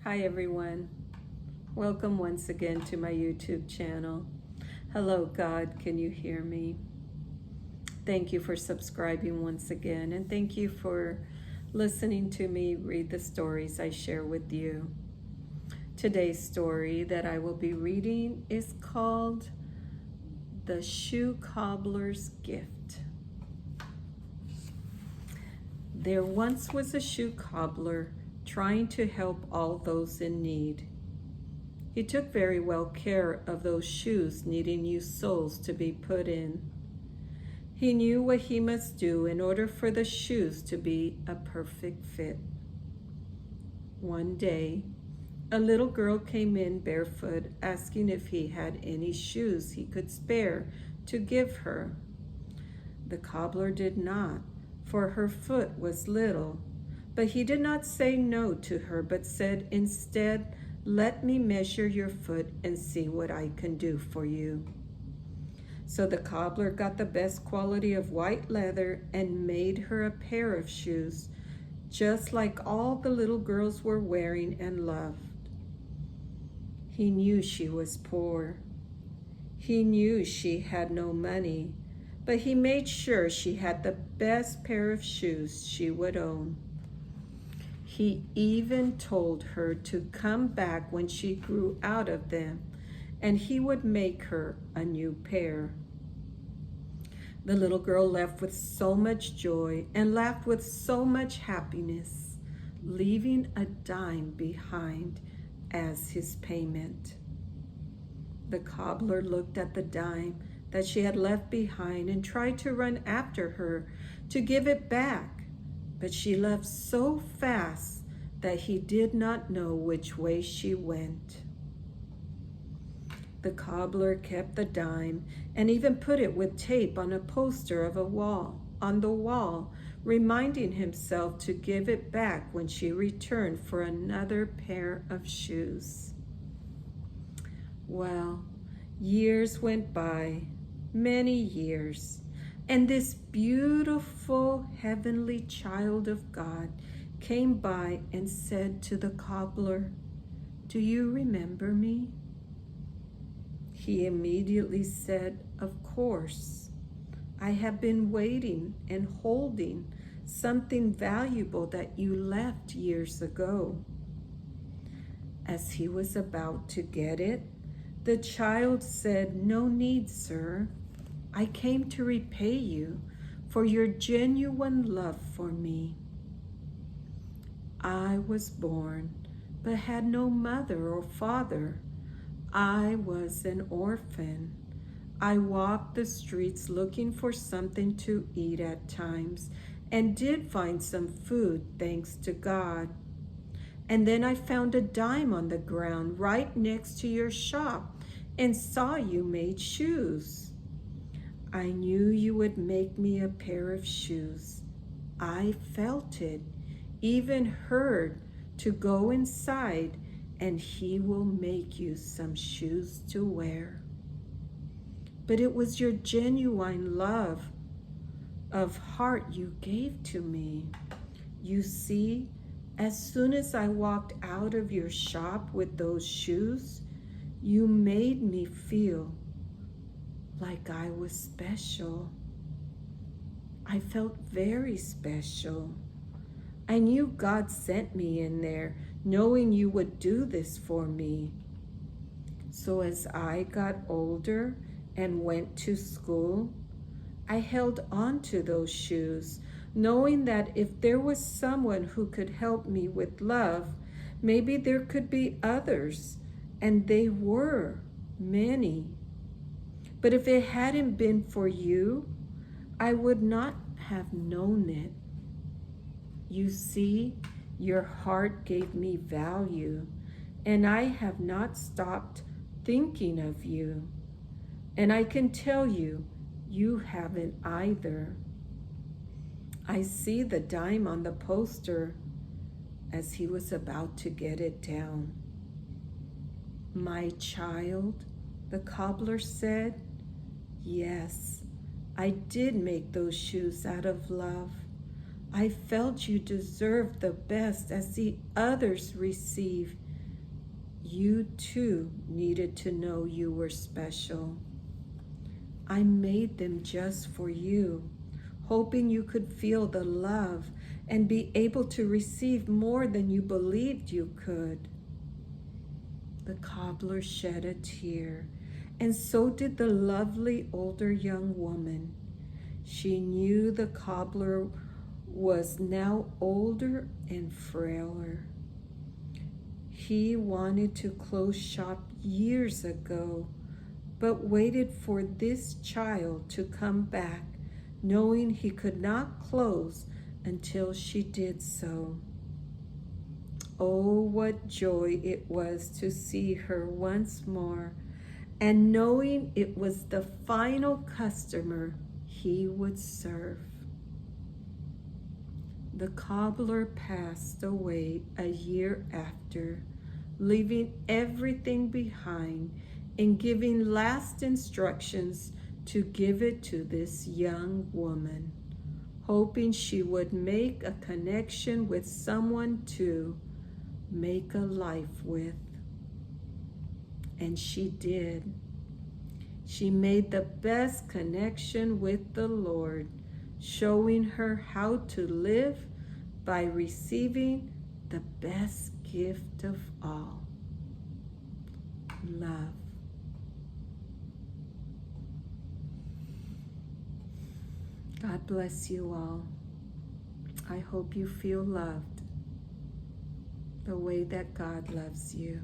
Hi everyone. Welcome once again to my YouTube channel. Hello God, can you hear me? Thank you for subscribing once again, and thank you for listening to me read the stories I share with you. Today's story that I will be reading is called The Shoe Cobbler's Gift. There once was a shoe cobbler trying to help all those in need. He took very well care of those shoes needing new soles to be put in. He knew what he must do in order for the shoes to be a perfect fit. One day, a little girl came in barefoot, asking if he had any shoes he could spare to give her. The cobbler did not, for her foot was little. But he did not say no to her, but said instead, "Let me measure your foot and see what I can do for you." So the cobbler got the best quality of white leather and made her a pair of shoes, just like all the little girls were wearing and loved. He knew she was poor. He knew she had no money, but he made sure she had the best pair of shoes she would own. He even told her to come back when she grew out of them, and he would make her a new pair. The little girl left with so much joy and laughed with so much happiness, leaving a dime behind as his payment. The cobbler looked at the dime that she had left behind and tried to run after her to give it back. But she left so fast that he did not know which way she went. The cobbler kept the dime and even put it with tape on a poster of on the wall, reminding himself to give it back when she returned for another pair of shoes. Well, years went by, many years. And this beautiful heavenly child of God came by and said to the cobbler, "Do you remember me?" He immediately said, "Of course. I have been waiting and holding something valuable that you left years ago." As he was about to get it, the child said, "No need, sir. I came to repay you for your genuine love for me. I was born, but had no mother or father. I was an orphan. I walked the streets looking for something to eat at times, and did find some food, thanks to God. And then I found a dime on the ground right next to your shop and saw you made shoes. I knew you would make me a pair of shoes. I felt it, even heard to go inside, and he will make you some shoes to wear. But it was your genuine love of heart you gave to me. You see, as soon as I walked out of your shop with those shoes, you made me feel like I was special. I felt very special. I knew God sent me in there, knowing you would do this for me. So as I got older and went to school, I held on to those shoes, knowing that if there was someone who could help me with love, maybe there could be others, and they were many. But if it hadn't been for you, I would not have known it. You see, your heart gave me value, and I have not stopped thinking of you. And I can tell you, you haven't either. I see the dime on the poster as he was about to get it down. My child, the cobbler said, "Yes, I did make those shoes out of love. I felt you deserved the best as the others receive You too needed to know you were special. I made them just for you, hoping you could feel the love and be able to receive more than you believed you could. The cobbler shed a tear, and so did the lovely older young woman. She knew the cobbler was now older and frailer. He wanted to close shop years ago, but waited for this child to come back, knowing he could not close until she did so. Oh, what joy it was to see her once more, and knowing it was the final customer he would serve. The cobbler passed away a year after, leaving everything behind and giving last instructions to give it to this young woman, hoping she would make a connection with someone to make a life with. And she did. She made the best connection with the Lord, showing her how to live by receiving the best gift of all, love. God bless you all. I hope you feel loved the way that God loves you.